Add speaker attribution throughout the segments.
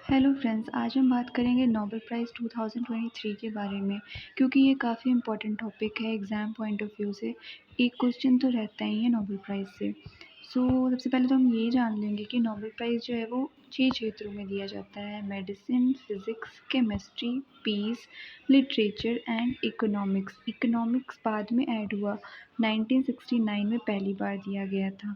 Speaker 1: Hello friends, आज हम बात करेंगे नोबेल प्राइज़ 2023 के बारे में, क्योंकि ये काफ़ी इम्पोर्टेंट टॉपिक है एग्ज़ाम पॉइंट ऑफ व्यू से। एक क्वेश्चन तो रहता ही है नोबेल प्राइज़ से। सबसे पहले तो हम ये जान लेंगे कि नोबेल प्राइज़ जो है वो 6 क्षेत्रों में दिया जाता है: medicine, physics, chemistry, peace, literature and economics. Economics बाद में ऐड हुआ, 1969 में पहली बार दिया गया था।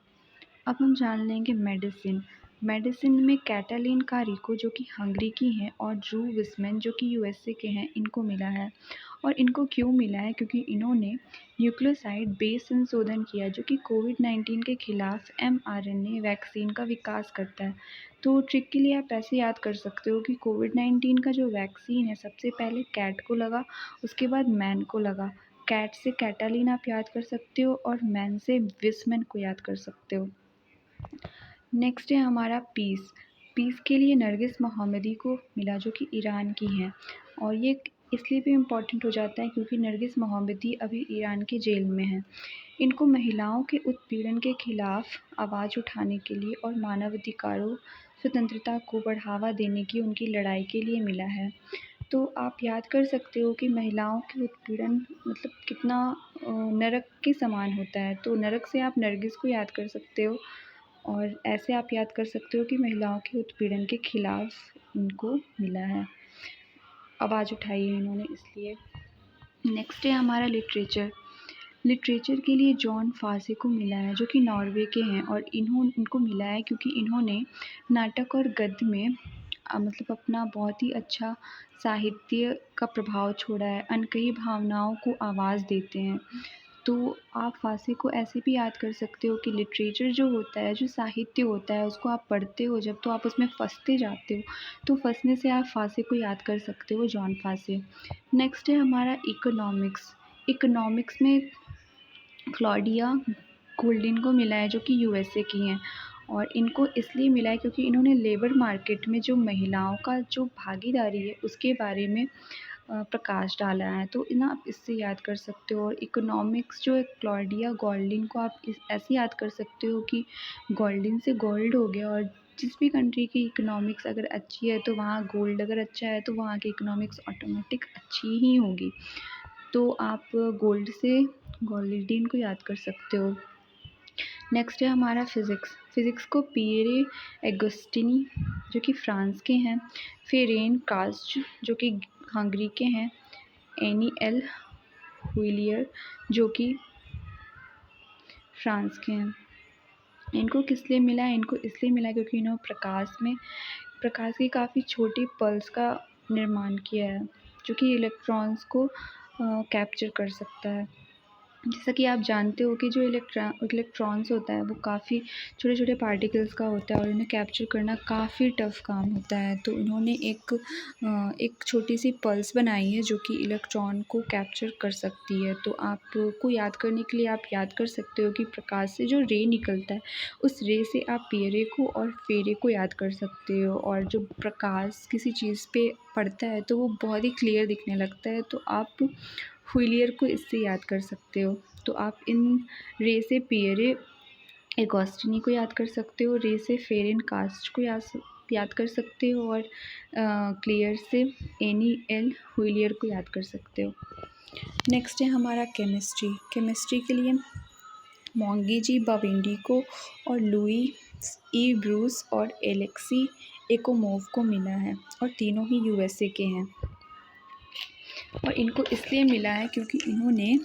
Speaker 1: अब हम जान लेंगे मेडिसिन। मेडिसिन में कैटालीन कारिको जो कि हंगरी की हैं और ड्रू विस्मैन जो कि यूएसए के हैं, इनको मिला है। और इनको क्यों मिला है? क्योंकि इन्होंने न्यूक्लियोसाइड बेस संशोधन किया जो कि कोविड-19 के खिलाफ एमआरएनए वैक्सीन का विकास करता है। तो ट्रिक के लिए आप ऐसे याद कर सकते हो कि कोविड-19 का जो वैक्सीन है सबसे पहले कैट को लगा, उसके बाद मैन को लगा। कैट से कैटालीन आप याद कर सकते हो और मैन से विस्मैन को याद कर सकते हो। नेक्स्ट है हमारा पीस। पीस के लिए नरगिस मोहम्मदी को मिला जो कि ईरान की हैं, और ये इसलिए भी इम्पॉर्टेंट हो जाता है क्योंकि नरगिस मोहम्मदी अभी ईरान की जेल में हैं। इनको महिलाओं के उत्पीड़न के खिलाफ आवाज़ उठाने के लिए और मानवाधिकारों स्वतंत्रता को बढ़ावा देने की उनकी लड़ाई के लिए मिला है। तो आप याद कर सकते हो कि महिलाओं के उत्पीड़न मतलब कितना नरक के समान होता है। तो नरक से आप नरगिस को याद कर सकते हो, और ऐसे आप याद कर सकते हो कि महिलाओं के उत्पीड़न के खिलाफ इनको मिला है, आवाज़ उठाई है इन्होंने इसलिए। नेक्स्ट है हमारा लिटरेचर। लिटरेचर के लिए जॉन फासे को मिला है जो कि नॉर्वे के हैं, और इनको मिला है क्योंकि इन्होंने नाटक और गद्य में मतलब अपना बहुत ही अच्छा साहित्य का प्रभाव छोड़ा है। अनकही भावनाओं को आवाज़ देते हैं। तो आप फासे को ऐसे भी याद कर सकते हो कि लिटरेचर जो होता है, जो साहित्य होता है, उसको आप पढ़ते हो जब, तो आप उसमें फँसते जाते हो। तो फँसने से आप फासे को याद कर सकते हो, जॉन फासे। नेक्स्ट है हमारा इकोनॉमिक्स। इकोनॉमिक्स में क्लॉडिया गोल्डिन को मिला है जो कि यूएसए की हैं, और इनको इसलिए मिला है क्योंकि इन्होंने लेबर मार्केट में जो महिलाओं का जो भागीदारी है उसके बारे में प्रकाश डाला है। तो ना आप इससे याद कर सकते हो। और इकोनॉमिक्स जो है, क्लॉडिया गोल्डिन को आप ऐसे याद कर सकते हो कि गोल्डिन से गोल्ड हो गया, और जिस भी कंट्री की इकोनॉमिक्स अगर अच्छी है तो वहाँ गोल्ड अगर अच्छा है तो वहाँ की इकोनॉमिक्स ऑटोमेटिक अच्छी ही होगी। तो आप गोल्ड से गोल्डीन को याद कर सकते हो। नेक्स्ट है हमारा फ़िज़िक्स। फ़िज़िक्स को पिएरे एगोस्टिनी जो कि फ्रांस के हैं, फेरेन कास्ट जो कि हंगरी के हैं, एनी एल हुइलियर जो कि फ्रांस के हैं। इनको किस लिए मिला है? इनको इसलिए मिला क्योंकि इन्होंने प्रकाश की काफ़ी छोटी पल्स का निर्माण किया है जो कि इलेक्ट्रॉन्स को कैप्चर कर सकता है। जैसा कि आप जानते हो कि जो इलेक्ट्रॉन्स होता है वो काफ़ी छोटे छोटे पार्टिकल्स का होता है, और इन्हें कैप्चर करना काफ़ी टफ़ काम होता है। तो इन्होंने एक छोटी सी पल्स बनाई है जो कि इलेक्ट्रॉन को कैप्चर कर सकती है। तो आपको याद करने के लिए आप याद कर सकते हो कि प्रकाश से जो रे निकलता है, उस रे से आप पिएरे को और फेरे को याद कर सकते हो। और जो प्रकाश किसी चीज़ पे पड़ता है तो वो बहुत ही क्लियर दिखने लगता है। तो आप हुइलियर को इससे याद कर सकते हो। तो आप इन रे से पिएरे एगोस्टिनी को याद कर सकते हो, रे से फेरेन कास्ट को याद कर सकते हो, और क्लियर से एनी एल हुइलियर को याद कर सकते हो। नेक्स्ट है हमारा केमिस्ट्री। केमिस्ट्री के लिए मोंगी जी बाविंडी और लुई ई ब्रूस और एलेक्सी एकोमोव को मिला है, और तीनों ही यूएसए के हैं। और इनको इसलिए मिला है क्योंकि इन्होंने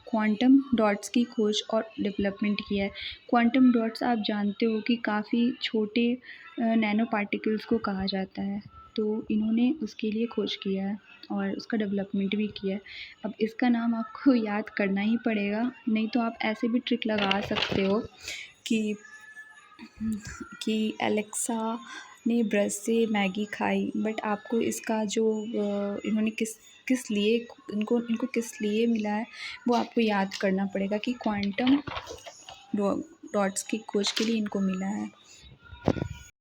Speaker 1: क्वांटम डॉट्स की खोज और डेवलपमेंट किया है। क्वांटम डॉट्स आप जानते हो कि काफ़ी छोटे नैनो पार्टिकल्स को कहा जाता है। तो इन्होंने उसके लिए खोज किया है और उसका डेवलपमेंट भी किया है। अब इसका नाम आपको याद करना ही पड़ेगा, नहीं तो आप ऐसे भी ट्रिक लगा सकते हो कि एलेक्सा ने ब्रश से मैगी खाई, बट आपको इसका जो इन्होंने किस लिए इनको किस लिए मिला है वो आपको याद करना पड़ेगा कि क्वांटम डॉट्स की खोज के लिए इनको मिला है।